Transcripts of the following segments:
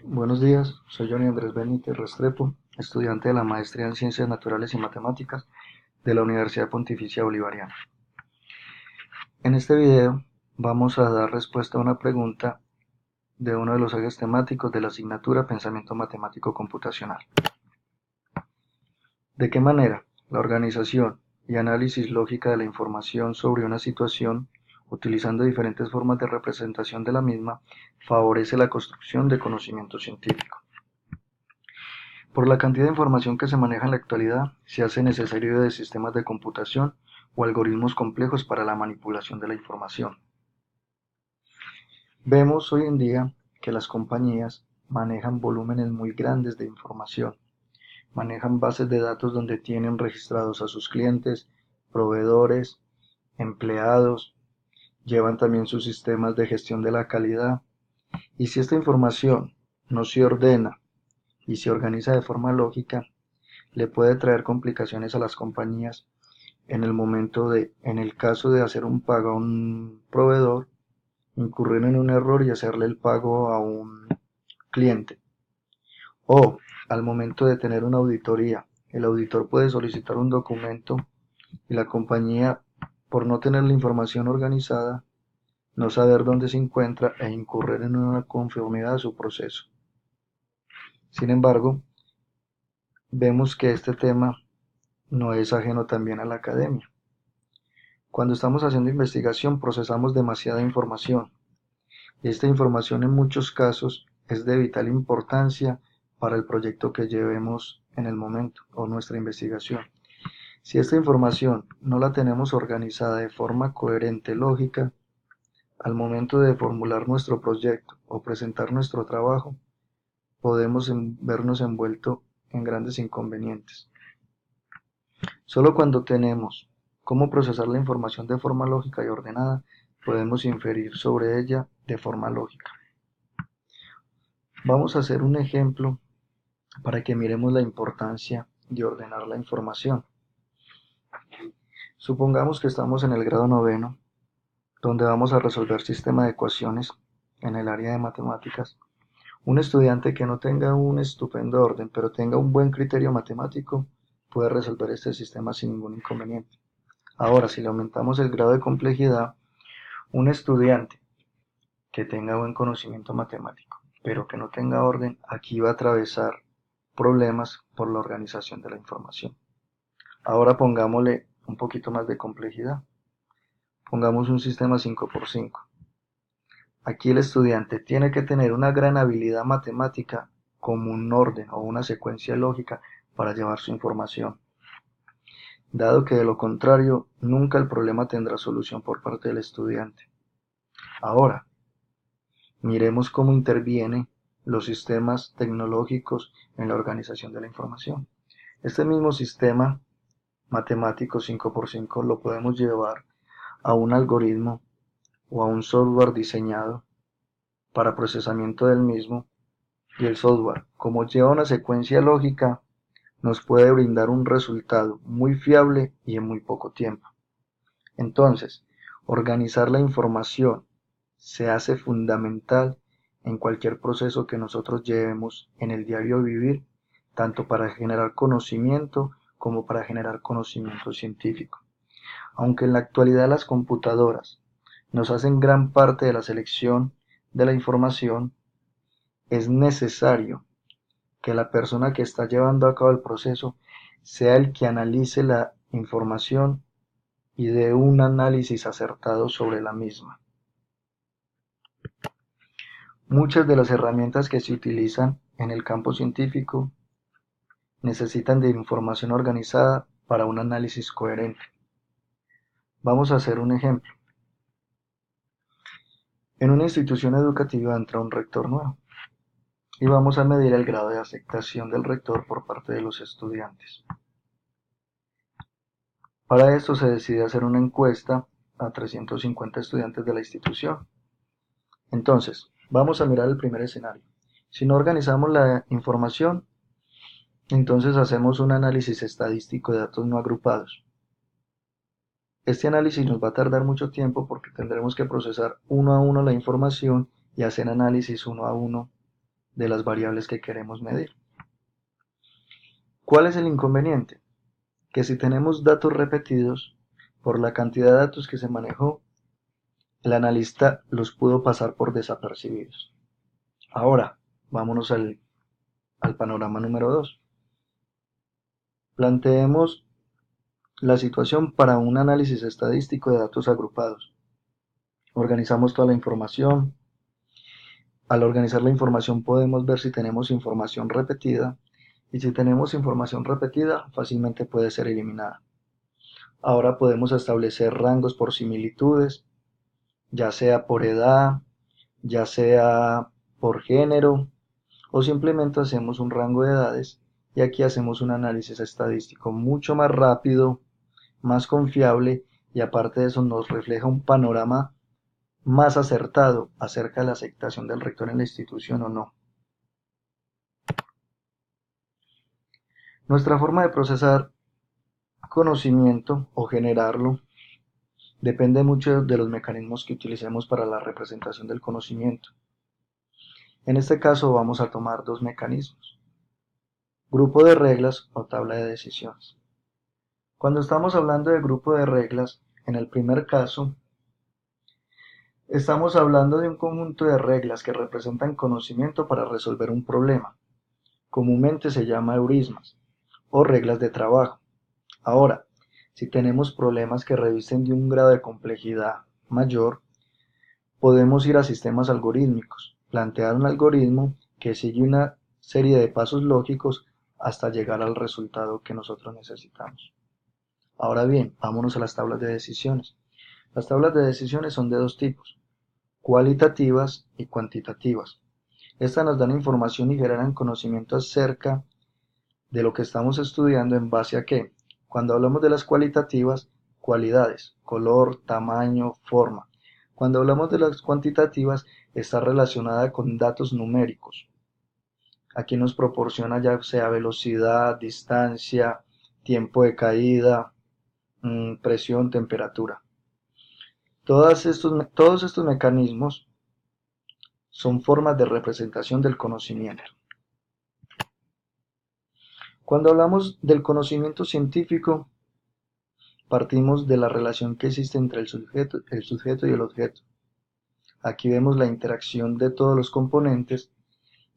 Buenos días, soy Johnny Andrés Benítez Restrepo, estudiante de la maestría en Ciencias Naturales y Matemáticas de la Universidad Pontificia Bolivariana. En este video vamos a dar respuesta a una pregunta de uno de los ejes temáticos de la asignatura Pensamiento Matemático Computacional. ¿De qué manera la organización y análisis lógica de la información sobre una situación, utilizando diferentes formas de representación de la misma, favorece la construcción de conocimiento científico? Por la cantidad de información que se maneja en la actualidad, se hace necesario de sistemas de computación o algoritmos complejos para la manipulación de la información. Vemos hoy en día que las compañías manejan volúmenes muy grandes de información, manejan bases de datos donde tienen registrados a sus clientes, proveedores, empleados, llevan también sus sistemas de gestión de la calidad, y si esta información no se ordena y se organiza de forma lógica, le puede traer complicaciones a las compañías en el caso de hacer un pago a un proveedor, incurrir en un error y hacerle el pago a un cliente. O al momento de tener una auditoría, el auditor puede solicitar un documento y la compañía, por no tener la información organizada, no saber dónde se encuentra e incurrir en una conformidad a su proceso. Sin embargo, vemos que este tema no es ajeno también a la academia. Cuando estamos haciendo investigación procesamos demasiada información, y esta información en muchos casos es de vital importancia para el proyecto que llevemos en el momento o nuestra investigación. Si esta información no la tenemos organizada de forma coherente, lógica, al momento de formular nuestro proyecto o presentar nuestro trabajo, podemos vernos envueltos en grandes inconvenientes. Solo cuando tenemos cómo procesar la información de forma lógica y ordenada, podemos inferir sobre ella de forma lógica. Vamos a hacer un ejemplo para que miremos la importancia de ordenar la información. Supongamos que estamos en el grado noveno, donde vamos a resolver sistema de ecuaciones en el área de matemáticas. Un estudiante que no tenga un estupendo orden, pero tenga un buen criterio matemático, puede resolver este sistema sin ningún inconveniente. Ahora, si le aumentamos el grado de complejidad, un estudiante que tenga buen conocimiento matemático, pero que no tenga orden, aquí va a atravesar problemas por la organización de la información. Ahora pongámosle un poquito más de complejidad. Pongamos un sistema 5×5. Aquí el estudiante tiene que tener una gran habilidad matemática como un orden o una secuencia lógica para llevar su información, dado que de lo contrario nunca el problema tendrá solución por parte del estudiante. Ahora, miremos cómo intervienen los sistemas tecnológicos en la organización de la información. Este mismo sistema matemático 5×5 lo podemos llevar a un algoritmo o a un software diseñado para procesamiento del mismo, y el software, como lleva una secuencia lógica, nos puede brindar un resultado muy fiable y en muy poco tiempo. Entonces, organizar la información se hace fundamental en cualquier proceso que nosotros llevemos en el diario vivir, tanto para generar conocimiento como para generar conocimiento científico. Aunque en la actualidad las computadoras nos hacen gran parte de la selección de la información, es necesario que la persona que está llevando a cabo el proceso sea el que analice la información y dé un análisis acertado sobre la misma. Muchas de las herramientas que se utilizan en el campo científico necesitan de información organizada para un análisis coherente. Vamos a hacer un ejemplo. En una institución educativa entra un rector nuevo y vamos a medir el grado de aceptación del rector por parte de los estudiantes. Para esto se decide hacer una encuesta a 350 estudiantes de la institución. Entonces, vamos a mirar el primer escenario. Si no organizamos la información, entonces hacemos un análisis estadístico de datos no agrupados. Este análisis nos va a tardar mucho tiempo porque tendremos que procesar uno a uno la información y hacer análisis uno a uno de las variables que queremos medir. ¿Cuál es el inconveniente? Que si tenemos datos repetidos, por la cantidad de datos que se manejó, el analista los pudo pasar por desapercibidos. Ahora, vámonos al panorama número 2. Planteemos la situación para un análisis estadístico de datos agrupados. Organizamos toda la información. Al organizar la información podemos ver si tenemos información repetida, y si tenemos información repetida fácilmente puede ser eliminada. Ahora podemos establecer rangos por similitudes, ya sea por edad, ya sea por género, o simplemente hacemos un rango de edades y aquí hacemos un análisis estadístico mucho más rápido, más confiable, y aparte de eso nos refleja un panorama más acertado acerca de la aceptación del rector en la institución o no. Nuestra forma de procesar conocimiento o generarlo depende mucho de los mecanismos que utilicemos para la representación del conocimiento. En este caso vamos a tomar dos mecanismos: grupo de reglas o tabla de decisiones. Cuando estamos hablando de grupo de reglas, en el primer caso, estamos hablando de un conjunto de reglas que representan conocimiento para resolver un problema. Comúnmente se llama heurismas o reglas de trabajo. Ahora, si tenemos problemas que revisten de un grado de complejidad mayor, podemos ir a sistemas algorítmicos, plantear un algoritmo que sigue una serie de pasos lógicos hasta llegar al resultado que nosotros necesitamos. Ahora bien, vámonos a las tablas de decisiones. Las tablas de decisiones son de dos tipos: cualitativas y cuantitativas. Estas nos dan información y generan conocimiento acerca de lo que estamos estudiando. ¿En base a qué? Cuando hablamos de las cualitativas, cualidades, color, tamaño, forma. Cuando hablamos de las cuantitativas, está relacionada con datos numéricos. Aquí nos proporciona ya sea velocidad, distancia, tiempo de caída, presión, temperatura. Todos estos mecanismos son formas de representación del conocimiento. Cuando hablamos del conocimiento científico, partimos de la relación que existe entre el sujeto y el objeto. Aquí vemos la interacción de todos los componentes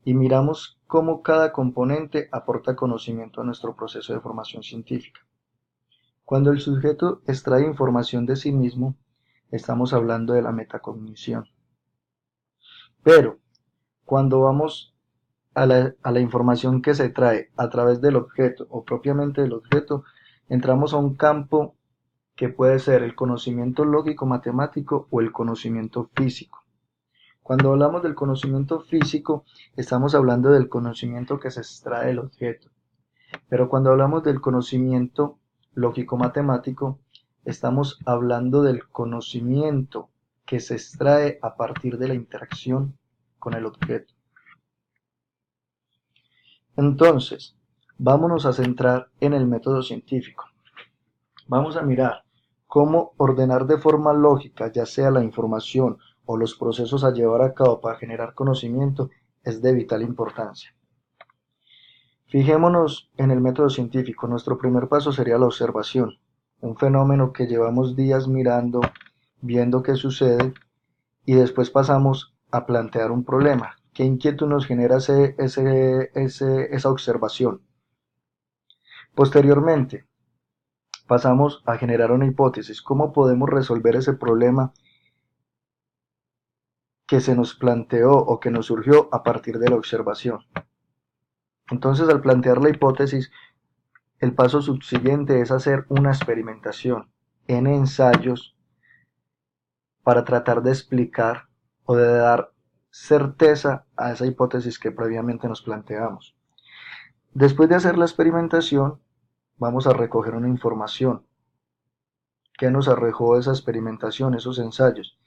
y miramos cómo cada componente aporta conocimiento a nuestro proceso de formación científica. Cuando el sujeto extrae información de sí mismo, estamos hablando de la metacognición. Pero cuando vamos a la información que se trae a través del objeto o propiamente del objeto, entramos a un campo que puede ser el conocimiento lógico-matemático o el conocimiento físico. Cuando hablamos del conocimiento físico, estamos hablando del conocimiento que se extrae del objeto. Pero cuando hablamos del conocimiento lógico-matemático, estamos hablando del conocimiento que se extrae a partir de la interacción con el objeto. Entonces, vámonos a centrar en el método científico. Vamos a mirar cómo ordenar de forma lógica, ya sea la información o los procesos a llevar a cabo para generar conocimiento, es de vital importancia. Fijémonos en el método científico. Nuestro primer paso sería la observación, un fenómeno que llevamos días mirando, viendo qué sucede, y después pasamos a plantear un problema. ¿Qué inquietud nos genera esa observación? Posteriormente, pasamos a generar una hipótesis. ¿Cómo podemos resolver ese problema que se nos planteó o que nos surgió a partir de la observación? Entonces, al plantear la hipótesis, el paso subsiguiente es hacer una experimentación en ensayos para tratar de explicar o de dar certeza a esa hipótesis que previamente nos planteamos. Después de hacer la experimentación, vamos a recoger una información. ¿Qué nos arrojó esa experimentación, esos ensayos?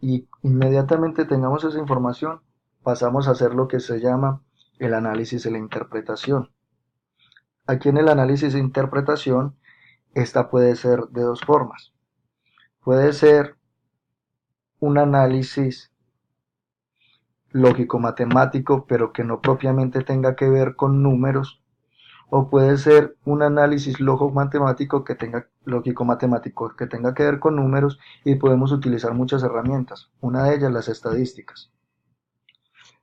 Y inmediatamente tengamos esa información, pasamos a hacer lo que se llama el análisis y la interpretación. Aquí en el análisis e interpretación, esta puede ser de dos formas. Puede ser un análisis lógico-matemático, pero que no propiamente tenga que ver con números, o puede ser un análisis lógico-matemático que tenga que ver con números y podemos utilizar muchas herramientas. Una de ellas, las estadísticas.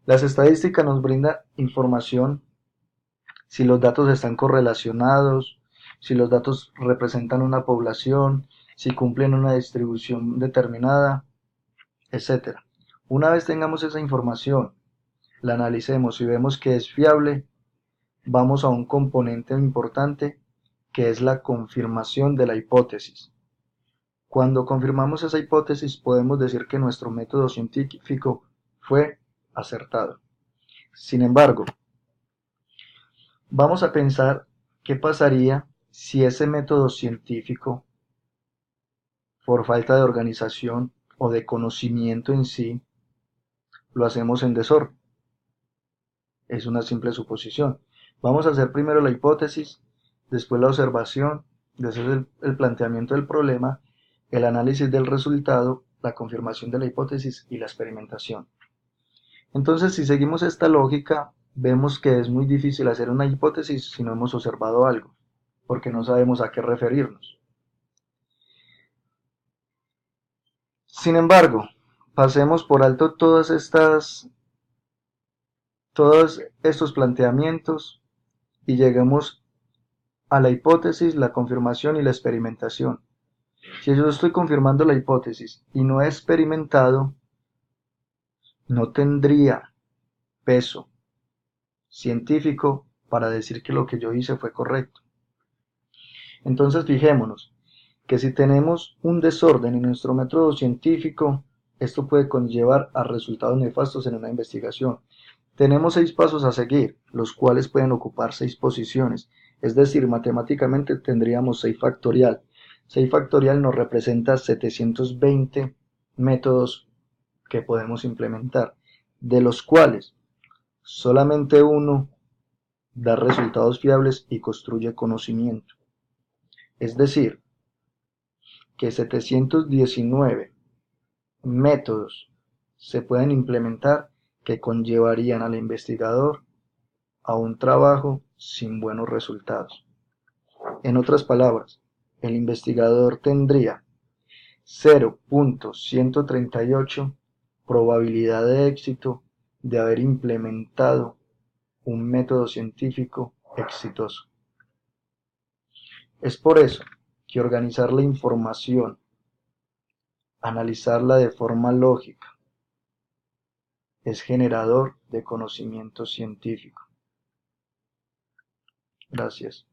Las estadísticas nos brindan información si los datos están correlacionados, si los datos representan una población, si cumplen una distribución determinada, etcétera. Una vez tengamos esa información, la analicemos y vemos que es fiable, vamos a un componente importante que es la confirmación de la hipótesis. Cuando confirmamos esa hipótesis podemos decir que nuestro método científico fue acertado. Sin embargo, vamos a pensar qué pasaría si ese método científico, por falta de organización o de conocimiento en sí, lo hacemos en desorden. Es una simple suposición. Vamos a hacer primero la hipótesis, después la observación, después el planteamiento del problema, el análisis del resultado, la confirmación de la hipótesis y la experimentación. Entonces, si seguimos esta lógica, vemos que es muy difícil hacer una hipótesis si no hemos observado algo, porque no sabemos a qué referirnos. Sin embargo, pasemos por alto todos estos planteamientos y lleguemos a la hipótesis, la confirmación y la experimentación. Si yo estoy confirmando la hipótesis y no he experimentado, no tendría peso científico para decir que lo que yo hice fue correcto. Entonces fijémonos que si tenemos un desorden en nuestro método científico, esto puede conllevar a resultados nefastos en una investigación. Tenemos 6 pasos a seguir, los cuales pueden ocupar 6 posiciones, es decir, matemáticamente tendríamos 6 factorial. 6 factorial nos representa 720 métodos que podemos implementar, de los cuales solamente uno da resultados fiables y construye conocimiento. Es decir, que 719 métodos se pueden implementar que conllevarían al investigador a un trabajo sin buenos resultados. En otras palabras, el investigador tendría 0.138 probabilidad de éxito de haber implementado un método científico exitoso. Es por eso que organizar la información, analizarla de forma lógica, es generador de conocimiento científico. Gracias.